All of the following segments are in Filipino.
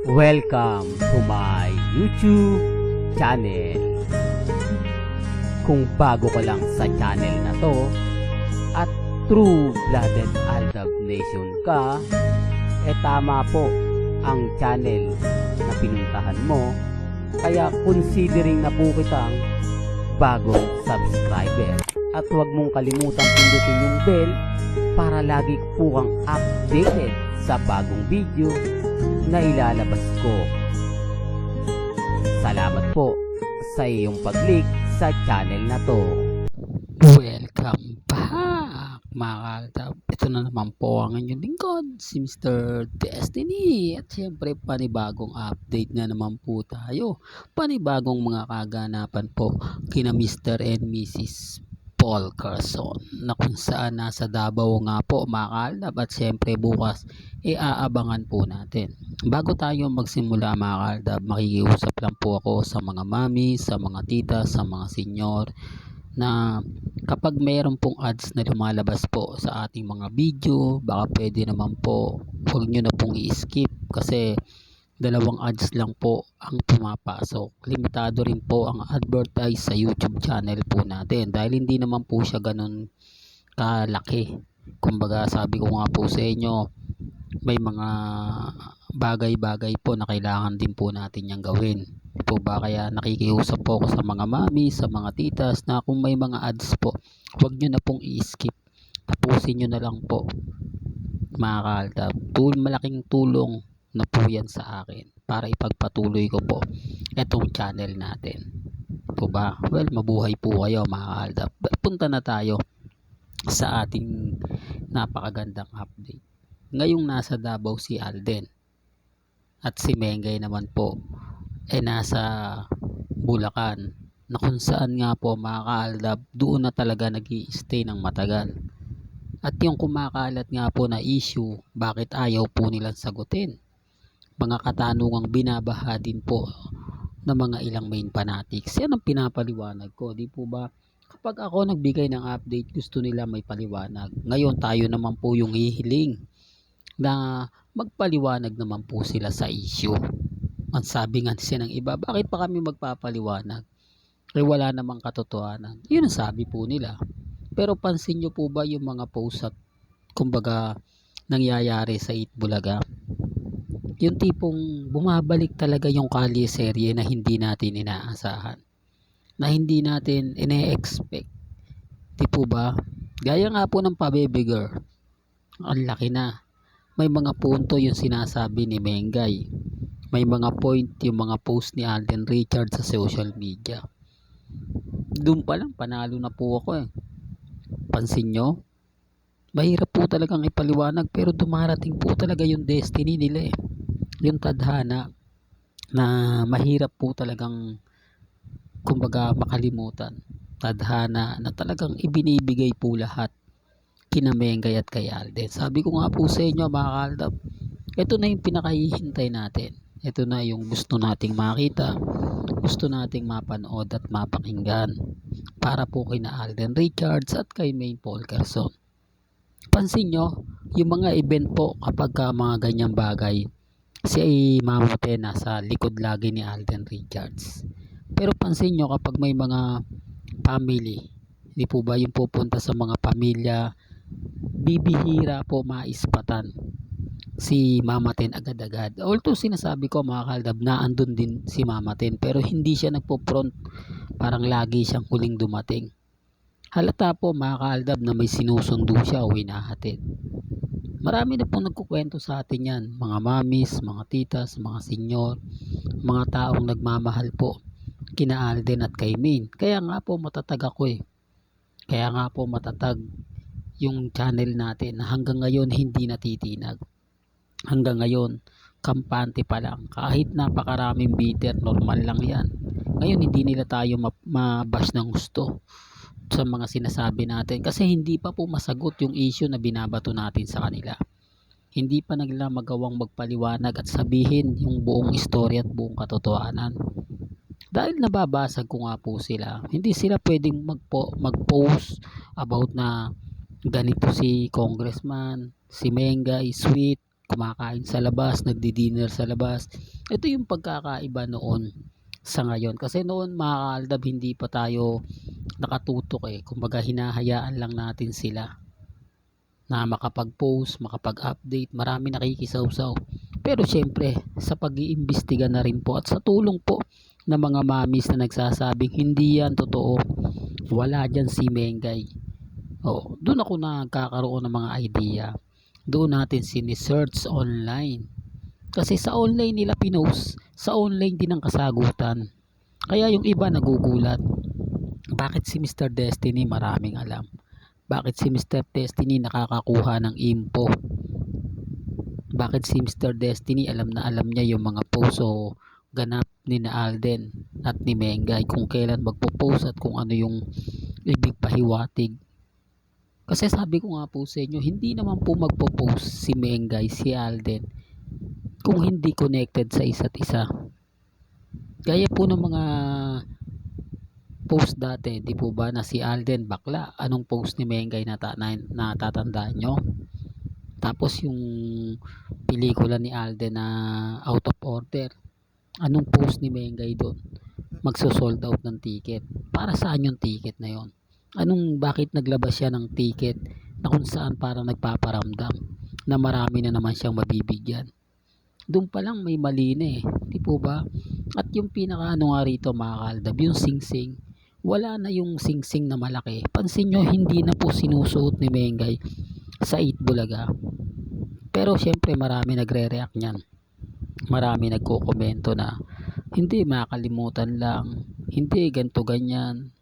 Welcome to my YouTube channel. Kung bago ka lang sa channel na to at true-blooded Aldab Nation ka, tama po ang channel na pinuntahan mo. Kaya considering na po kitang bagong subscriber. At huwag mong kalimutan pindutin yung bell para lagi po kang updated sa bagong video na ilalabas ko. Salamat po sa iyong pag-click sa channel na to. Welcome back mga kaaldab. Ito na naman po ang inyong lingkod, si Mr. Destiny. At syempre panibagong update na naman po tayo. Panibagong mga kaganapan po kina Mr. and Mrs. Paul Carson, na kung saan nasa Davao nga po mga kaaldab. At syempre bukas aabangan po natin. Bago tayo magsimula mga kaaldab, makikiusap lang po ako sa mga mami, sa mga tita, sa mga senyor, na kapag mayroon pong ads na lumalabas po sa ating mga video, baka pwede naman po huwag nyo na pong i-skip, kasi dalawang ads lang po ang pumapasok. Limitado rin po ang advertise sa YouTube channel po natin dahil hindi naman po siya ganun kalaki. Kumbaga sabi ko nga po sa inyo, may mga bagay-bagay po na kailangan din po natin yung gawin po ba. Kaya nakikiusap po ako sa mga mami, sa mga titas, na kung may mga ads po, huwag nyo na pong i-skip, tapusin nyo na lang po mga kaaldab. Malaking tulong na po yan sa akin para ipagpatuloy ko po itong channel natin po ba. Well, mabuhay po kayo mga kaaldab. Punta na tayo sa ating napakagandang update. Ngayong nasa Davao si Alden at si Mengay naman po nasa Bulacan, na kung saan nga po mga kaaldab, doon na talaga nag-i-stay ng matagal. At yung kumakalat nga po na issue, bakit ayaw po nilang sagutin, mga katanungang binabaha din po ng mga ilang main fanatics. Yan ang pinapaliwanag ko, di po ba? Kapag ako nagbigay ng update, gusto nila may paliwanag. Ngayon tayo naman po yung hihiling na magpaliwanag naman po sila sa issue. Ang sabi nga siya ng iba, bakit pa kami magpapaliwanag? Wala namang katotohanan. Yun ang sabi po nila. Pero pansin nyo po ba yung mga post at kumbaga nangyayari sa Itbulaga? Yung tipong bumabalik talaga yung kalye serye na hindi natin inaasahan, na hindi natin ine-expect. Di po ba? Gaya nga po ng Pabebe Girl, ang laki na. May mga punto yung sinasabi ni Mengay. May mga point yung mga post ni Alden Richards sa social media. Doon pa lang panalo na po ako Pansin nyo? Mahirap po talagang ipaliwanag, pero dumarating po talaga yung destiny nila yung tadhana, na mahirap po talagang kumbaga makalimutan. Tadhana na talagang ibinibigay po lahat kina Mengay at kay Alden. Sabi ko nga po sa inyo mga kaaldab, ito na yung pinakahihintay natin. Ito na yung gusto nating makita, gusto nating mapanood at mapakinggan para po kina Alden Richards at kay Maine Paul Carson. Pansin nyo, yung mga event po kapag mga ganyang bagay, si Mama Te nasa likod lagi ni Alden Richards. Pero pansin nyo kapag may mga family, di po ba yung pupunta sa mga pamilya, bibihira po maispatan si Mama Ten agad-agad. Although sinasabi ko mga kaaldab na andun din si Mama Ten, pero hindi siya nagpo-front, parang lagi siyang huling dumating. Halata po mga kaaldab na may sinusundo siya o hinahatid. Marami na pong nagkukwento sa atin yan, mga mamis, mga titas, mga senyor, mga taong nagmamahal po kina Alden at kay Maine. Kaya nga po matatag ako Kaya nga po matatag yung channel natin na hanggang ngayon hindi natitinag. Hanggang ngayon kampante pa lang, kahit napakaraming bitter, normal lang yan. Ngayon hindi nila tayo mabash ng gusto sa mga sinasabi natin, kasi hindi pa po masagot yung issue na binabato natin sa kanila. Hindi pa nila magawang magpaliwanag at sabihin yung buong istorya at buong katotohanan. Dahil nababasag ko nga po sila, hindi sila pwedeng mag-post about na ganito si congressman, si Mengay, sweet, kumakain sa labas, nagdi-dinner sa labas. Ito yung pagkakaiba noon sa ngayon. Kasi noon mga kaaldab, hindi pa tayo nakatutok Kumbaga hinahayaan lang natin sila na makapag-post, makapag-update, marami nakikisawsaw. Pero syempre, sa pag-iimbestiga na rin po at sa tulong po ng mga mamis na nagsasabing hindi yan totoo, wala dyan si Mengay. Doon ako nagkakaroon ng mga idea. Doon natin sini-search online. Kasi sa online nila pinost, sa online din ang kasagutan. Kaya yung iba nagugulat. Bakit si Mr. Destiny maraming alam? Bakit si Mr. Destiny nakakakuha ng info? Bakit si Mr. Destiny alam na alam niya yung mga post o ganap ni na Alden at ni Mengay kung kailan magpo-post at kung ano yung ibig pahiwatig? Kasi sabi ko nga po sa inyo, hindi naman po magpo-post si Mengay, si Alden kung hindi connected sa isa't isa. Gaya po ng mga post dati, di po ba, na si Alden bakla? Anong post ni Mengay na natatandaan nyo? Tapos yung pelikula ni Alden na out of order, anong post ni Mengay doon? Magsosold out ng ticket. Para saan yung ticket na yon? Bakit naglabas siya ng ticket na kung saan parang nagpaparamdam na marami na naman siyang mabibigyan? Doon pa lang may mali na di po ba? At yung pinaka nga rito mga kaaldab, yung sing-sing, wala na yung sing-sing na malaki. Pansin nyo, hindi na po sinusuot ni Mengay sa 8 Bulaga. Pero syempre marami nagre-react niyan. Marami nagko-komento na hindi, makalimutan lang, hindi ganto ganyan.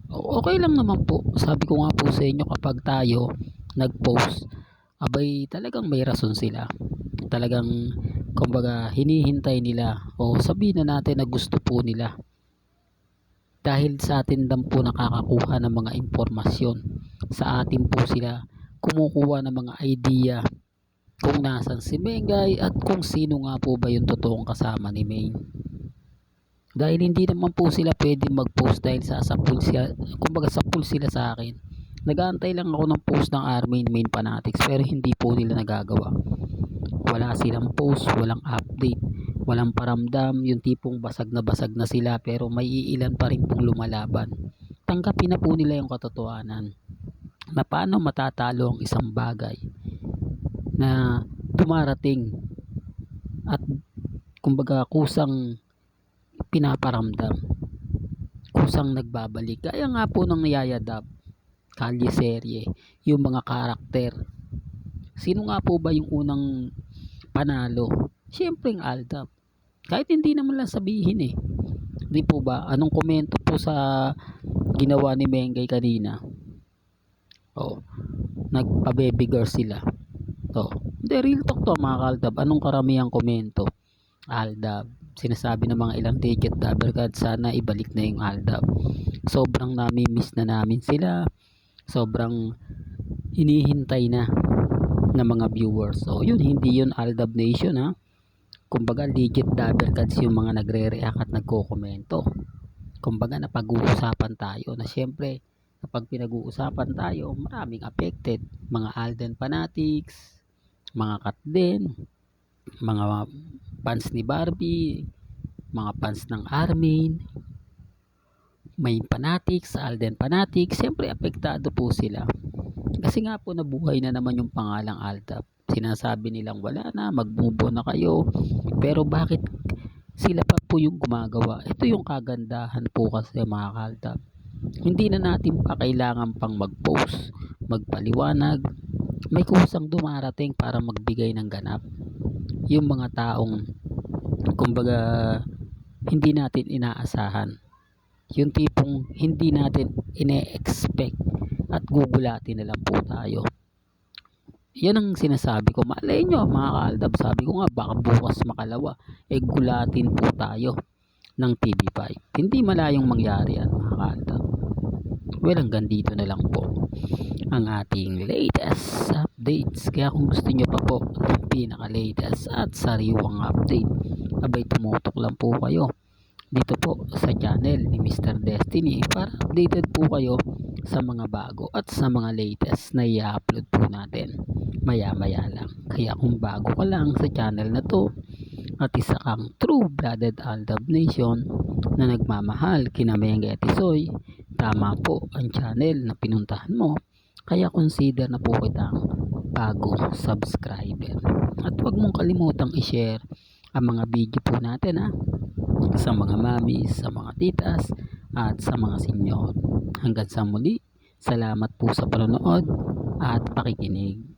Okay lang naman po. Sabi ko nga po sa inyo, kapag tayo nag-post, abay talagang may rason sila. Talagang kumbaga hinihintay nila o sabihin na natin na gusto po nila. Dahil sa atin lang po nakakakuha ng mga impormasyon. Sa atin po sila kumukuha ng mga idea kung nasan si Mengay at kung sino nga po ba yung totoong kasama ni Main. Dahil hindi naman po sila pwede mag-post dahil sapul sila, kumbaga sapul sila sa akin. Nag-aantay lang ako ng post ng Armin Main Fanatics pero hindi po nila nagagawa. Wala silang post, walang update, walang paramdam, yung tipong basag na sila pero may iilan pa rin pong lumalaban. Tanggapin na po nila yung katotohanan na paano matatalo ang isang bagay na dumarating at kumbaga kusang pinaparamdam, kusang nagbabalik. Kaya nga po ng Yayadab, Kalye Serye, yung mga karakter. Sino nga po ba yung unang panalo? Siyempre ang Aldab. Kahit hindi naman lang sabihin di po ba? Anong komento po sa ginawa ni Mengay kanina? Nagpa-baby girl sila. Hindi, real talk to mga Aldab. Anong karamihang komento? Aldab. Sinasabi ng mga ilang digit dabbercad, sana ibalik na yung Aldab. Sobrang nami-miss na namin sila. Sobrang hinihintay na ng mga viewers. Yun, hindi yun Aldab Nation Kumbaga legit dabbercads yung mga nagre-react at nagko-komento. Kumbaga napag-uusapan tayo na syempre kapag pinag-uusapan tayo, maraming affected. Mga Alden Fanatics, mga Katden, mga fans ni Barbie, mga fans ng Armin, may Fanatics, Alden Fanatics, syempre apektado po sila. Kasi nga po nabuhay na naman yung pangalang Aldab. Sinasabi nilang wala na, mag-move on na kayo. Pero bakit sila pa po yung gumagawa? Ito yung kagandahan po kasi mga Aldab. Hindi na natin pa kailangan pang mag-post, magpaliwanag. May kusang dumarating para magbigay ng ganap. Yung mga taong kumbaga hindi natin inaasahan. Yung tipong hindi natin ine-expect at gugulatin na lang po tayo. Yan ang sinasabi ko. Malay nyo mga kaaldab, sabi ko nga baka bukas makalawa gulatin po tayo ng TV5. Hindi malayong mangyari yan mga kaaldab. Well, hanggang dito na lang po ang ating latest updates. Kaya kung gusto nyo pa po ng pinaka-latest at sariwang update, abay tumutok lang po kayo dito po sa channel ni Mr. Destiny para updated po kayo sa mga bago at sa mga latest na i-upload po natin maya-maya lang. Kaya kung bago ka lang sa channel na to at isa kang true-blooded Aldab Nation na nagmamahal kina Mengge at Tisoy, tama po ang channel na pinuntahan mo. Kaya consider na po kitang bagong subscriber. At huwag mong kalimutang i-share ang mga video po natin sa mga mamis, sa mga titas at sa mga senyor. Hanggang sa muli, salamat po sa panonood at pakikinig.